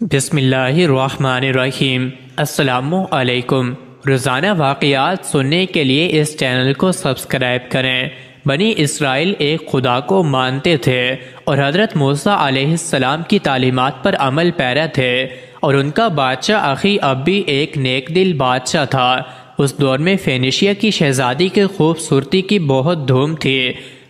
بسم اللہ الرحمن الرحیم۔ السلام علیکم۔ روزانہ واقعات سننے کے لیے اس چینل کو سبسکرائب کریں۔ بنی اسرائیل ایک خدا کو مانتے تھے اور حضرت موسیٰ علیہ السلام کی تعلیمات پر عمل پیرا تھے، اور ان کا بادشاہ اخی اب بھی ایک نیک دل بادشاہ تھا۔ اس دور میں فینیشیا کی شہزادی کی خوبصورتی کی بہت دھوم تھی۔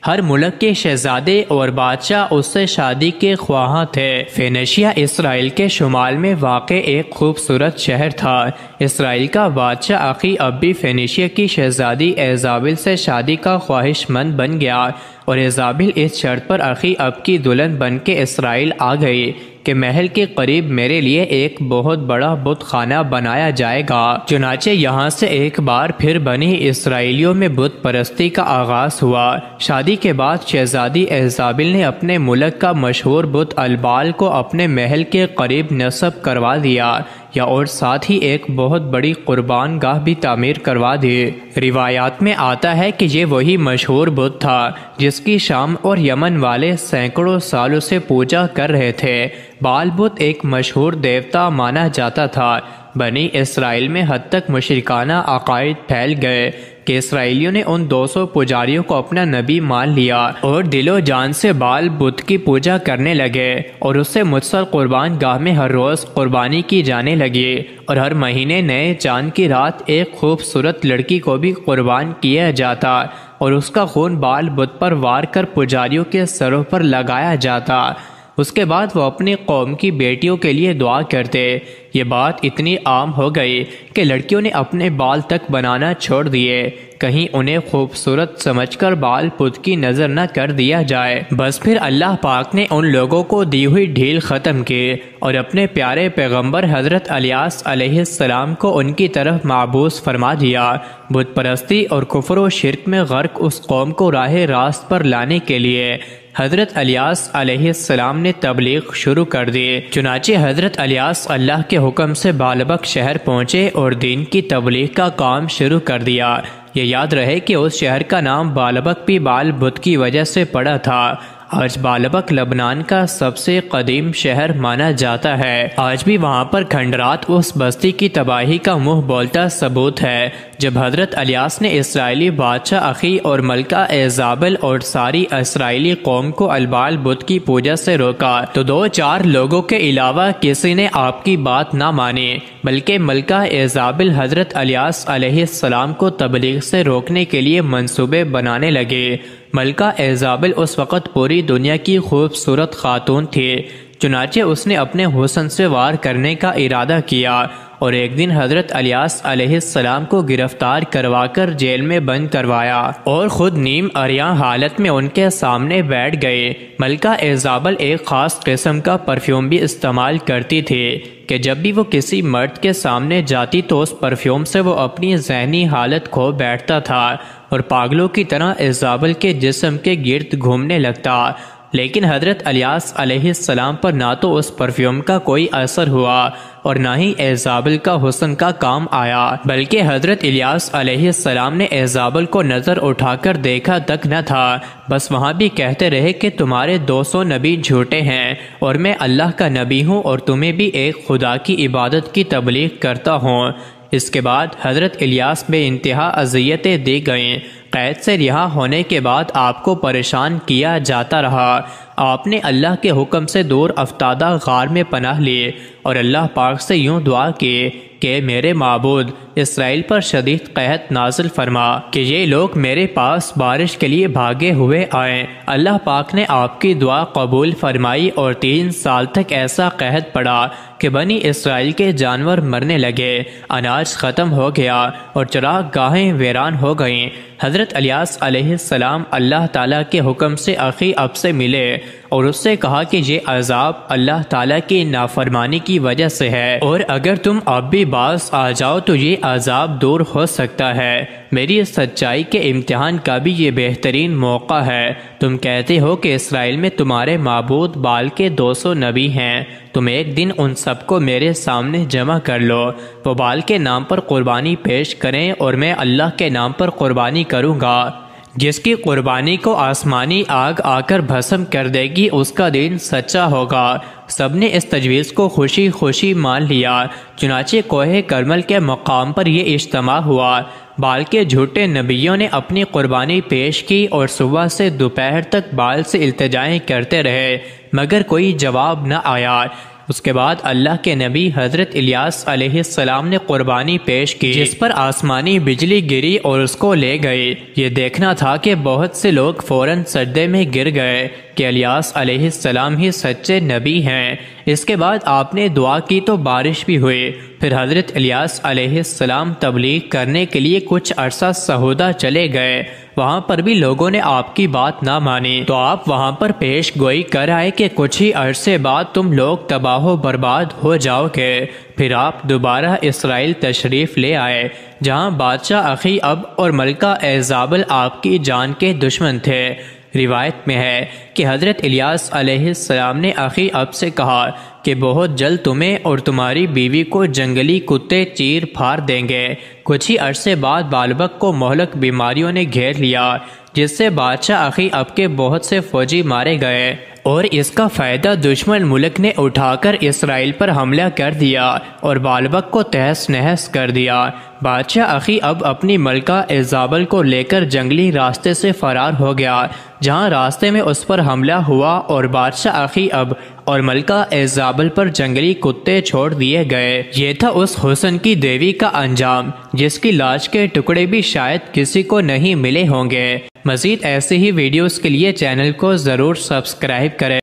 ہر ملک کے شہزادے اور بادشاہ اس سے شادی کے خواہاں تھے۔ فینیشیا اسرائیل کے شمال میں واقع ایک خوبصورت شہر تھا۔ اسرائیل کا بادشاہ اخی اب بھی فینیشیا کی شہزادی ایزابل سے شادی کا خواہش مند بن گیا، اور ایزابل اس شرط پر اخی اب کی دلہن بن کے اسرائیل آ گئی کہ محل کے قریب میرے لیے ایک بہت بڑا بت خانہ بنایا جائے گا۔ چنانچہ یہاں سے ایک بار پھر بنی اسرائیلیوں میں بت پرستی کا آغاز ہوا۔ شادی کے بعد شہزادی ایزابل نے اپنے ملک کا مشہور بت البال کو اپنے محل کے قریب نصب کروا دیا، اور ساتھ ہی ایک بہت بڑی قربان گاہ بھی تعمیر کروا دی۔ روایات میں آتا ہے کہ یہ وہی مشہور بت تھا جس کی شام اور یمن والے سینکڑوں سالوں سے پوجا کر رہے تھے۔ بال بت ایک مشہور دیوتا مانا جاتا تھا۔ بنی اسرائیل میں حد تک مشرکانہ عقائد پھیل گئے کہ اسرائیلیوں نے ان 200 پجاریوں کو اپنا نبی مان لیا اور دل و جان سے بال بت کی پوجا کرنے لگے، اور اس سے متصل قربان گاہ میں ہر روز قربانی کی جانے لگی، اور ہر مہینے نئے چاند کی رات ایک خوبصورت لڑکی کو بھی قربان کیا جاتا، اور اس کا خون بال بت پر وار کر پجاریوں کے سروں پر لگایا جاتا۔ اس کے بعد وہ اپنی قوم کی بیٹیوں کے لیے دعا کرتے۔ یہ بات اتنی عام ہو گئی کہ لڑکیوں نے اپنے بال تک بنانا چھوڑ دیے، کہیں انہیں خوبصورت سمجھ کر بال بت کی نظر نہ کر دیا جائے۔ بس پھر اللہ پاک نے ان لوگوں کو دی ہوئی ڈھیل ختم کی، اور اپنے پیارے پیغمبر حضرت الیاس علیہ السلام کو ان کی طرف مبعوث فرما دیا۔ بت پرستی اور کفر و شرک میں غرق اس قوم کو راہ راست پر لانے کے لیے حضرت الیاس علیہ السلام نے تبلیغ شروع کر دی۔ چنانچہ حضرت الیاس اللہ کے حکم سے بالبک شہر پہنچے اور دین کی تبلیغ کا کام شروع کر دیا۔ یہ یاد رہے کہ اس شہر کا نام بالبک بھی بال بت کی وجہ سے پڑا تھا۔ آج بالبک لبنان کا سب سے قدیم شہر مانا جاتا ہے۔ آج بھی وہاں پر کھنڈرات اس بستی کی تباہی کا منہ بولتا ثبوت ہے۔ جب حضرت الیاس نے اسرائیلی بادشاہ اخی اور ملکہ ایزابل اور ساری اسرائیلی قوم کو البال بت کی پوجا سے روکا، تو 2-4 لوگوں کے علاوہ کسی نے آپ کی بات نہ مانی، بلکہ ملکہ ایزابل حضرت الیاس علیہ السلام کو تبلیغ سے روکنے کے لیے منصوبے بنانے لگے۔ ملکہ ایزابل اس وقت پوری دنیا کی خوبصورت خاتون تھی، چنانچہ اس نے اپنے حسن سے وار کرنے کا ارادہ کیا، اور ایک دن حضرت الیاس علیہ السلام کو گرفتار کروا کر جیل میں بند کروایا، اور خود نیم عریاں حالت میں ان کے سامنے بیٹھ گئے۔ ملکہ ایزابل ایک خاص قسم کا پرفیوم بھی استعمال کرتی تھی کہ جب بھی وہ کسی مرد کے سامنے جاتی تو اس پرفیوم سے وہ اپنی ذہنی حالت کھو بیٹھتا تھا، اور پاگلوں کی طرح ایزابل کے جسم کے گرد گھومنے لگتا۔ لیکن حضرت الیاس علیہ السلام پر نہ تو اس پرفیوم کا کوئی اثر ہوا اور نہ ہی ایزابل کا حسن کا کام آیا، بلکہ حضرت الیاس علیہ السلام نے ایزابل کو نظر اٹھا کر دیکھا تک نہ تھا، بس وہاں بھی کہتے رہے کہ تمہارے 200 نبی جھوٹے ہیں، اور میں اللہ کا نبی ہوں، اور تمہیں بھی ایک خدا کی عبادت کی تبلیغ کرتا ہوں۔ اس کے بعد حضرت الیاس بے انتہا اذیتیں دی گئیں۔ قید سے رہا ہونے کے بعد آپ کو پریشان کیا جاتا رہا۔ آپ نے اللہ کے حکم سے دور افتادہ غار میں پناہ لی، اور اللہ پاک سے یوں دعا کی کہ میرے معبود اسرائیل پر شدید قحط نازل فرما کہ یہ لوگ میرے پاس بارش کے لیے بھاگے ہوئے آئیں۔ اللہ پاک نے آپ کی دعا قبول فرمائی، اور 3 سال تک ایسا قحط پڑا کہ بنی اسرائیل کے جانور مرنے لگے، اناج ختم ہو گیا، اور چراغ گاہیں ویران ہو گئیں۔ حضرت الیاس علیہ السلام اللہ تعالیٰ کے حکم سے اخی اب سے ملے، اور اس سے کہا کہ یہ عذاب اللہ تعالیٰ کی نافرمانی کی وجہ سے ہے، اور اگر تم اب بھی باز آ جاؤ تو یہ عذاب دور ہو سکتا ہے۔ میری سچائی کے امتحان کا بھی یہ بہترین موقع ہے۔ تم کہتے ہو کہ اسرائیل میں تمہارے معبود بال کے 200 نبی ہیں، تم ایک دن ان سب کو میرے سامنے جمع کر لو، وہ بال کے نام پر قربانی پیش کریں، اور میں اللہ کے نام پر قربانی کروں گا۔ جس کی قربانی کو آسمانی آگ آ کر بھسم کر دے گی اس کا دین سچا ہوگا۔ سب نے اس تجویز کو خوشی خوشی مان لیا۔ چنانچہ کوہ کرمل کے مقام پر یہ اجتماع ہوا۔ بال کے جھوٹے نبیوں نے اپنی قربانی پیش کی اور صبح سے دوپہر تک بال سے التجائیں کرتے رہے مگر کوئی جواب نہ آیا۔ اس کے بعد اللہ کے نبی حضرت الیاس علیہ السلام نے قربانی پیش کی، جس پر آسمانی بجلی گری اور اس کو لے گئی۔ یہ دیکھنا تھا کہ بہت سے لوگ فوراً سجدے میں گر گئے کہ الیاس علیہ السلام ہی سچے نبی ہیں۔ اس کے بعد آپ نے دعا کی تو بارش بھی ہوئی۔ پھر حضرت الیاس علیہ السلام تبلیغ کرنے کے لیے کچھ عرصہ سہودا چلے گئے۔ وہاں پر بھی لوگوں نے آپ کی بات نہ مانی تو آپ وہاں پر پیش گوئی کر آئے کہ کچھ ہی عرصے بعد تم لوگ تباہ و برباد ہو جاؤ گے۔ پھر آپ دوبارہ اسرائیل تشریف لے آئے جہاں بادشاہ اخی اب اور ملکہ ایزابل آپ کی جان کے دشمن تھے۔ روایت میں ہے کہ حضرت الیاس علیہ السلام نے اخی اب سے کہا کہ بہت جلد تمہیں اور تمہاری بیوی کو جنگلی کتے چیر پھاڑ دیں گے۔ کچھ ہی عرصے بعد بالبک کو مہلک بیماریوں نے گھیر لیا جس سے بادشاہ اخی اب کے بہت سے فوجی مارے گئے اور اس کا فائدہ دشمن ملک نے اٹھا کر اسرائیل پر حملہ کر دیا اور بالبک کو تہس نہس کر دیا۔ بادشاہ اخی اب اپنی ملکہ ایزابل کو لے کر جنگلی راستے سے فرار ہو گیا جہاں راستے میں اس پر حملہ ہوا اور بادشاہ اخی اب اور ملکہ ایزابل پر جنگلی کتے چھوڑ دیے گئے۔ یہ تھا اس حسن کی دیوی کا انجام جس کی لاش کے ٹکڑے بھی شاید کسی کو نہیں ملے ہوں گے۔ مزید ایسے ہی ویڈیوز کے لیے چینل کو ضرور سبسکرائب کریں۔